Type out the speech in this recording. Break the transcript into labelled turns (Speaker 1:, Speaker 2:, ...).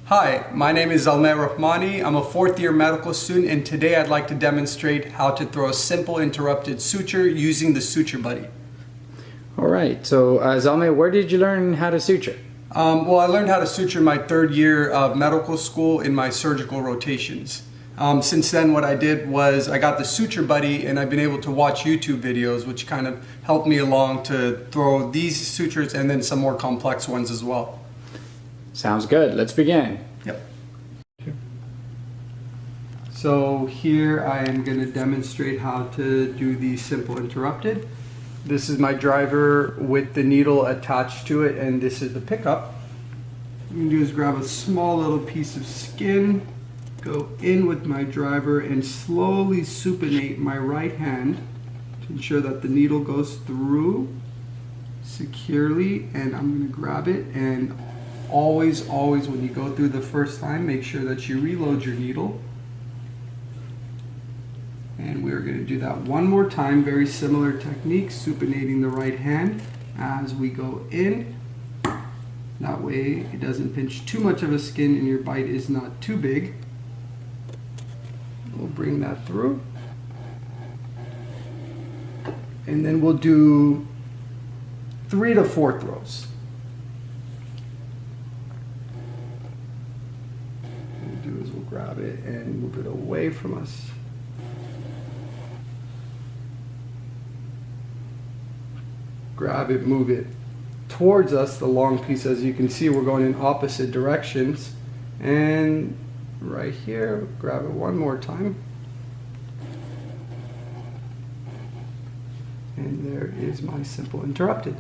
Speaker 1: Hi, my name is Zalmi Rahmany. I'm a fourth-year medical student, and today I'd like to demonstrate how to throw a simple interrupted suture using the Suture Buddy.
Speaker 2: All right, so Zalmi, where did you learn how to suture?
Speaker 1: Well, I learned how to suture in my third year of medical school in my surgical rotations. Since then, what I did was I got the Suture Buddy, and I've been able to watch YouTube videos, which kind of helped me along to throw these sutures and then some more complex ones as well.
Speaker 2: Sounds good. Let's begin.
Speaker 1: Yep. So here I am going to demonstrate how to do the simple interrupted. This is my driver with the needle attached to it, and this is the pickup. What I'm going to do is grab a small little piece of skin, go in with my driver, and slowly supinate my right hand to ensure that the needle goes through securely, and I'm going to grab it. And always when you go through the first time, make sure that you reload your needle. And we're going to do that one more time, very similar technique, supinating the right hand as we go in. That way it doesn't pinch too much of a skin and your bite is not too big. We'll bring that through. And then we'll do 3 to 4 throws. What we'll do is we'll grab it and move it away from us. Grab it, move it towards us, the long piece. As you can see, we're going in opposite directions. And right here, grab it one more time. And there is my simple interrupted.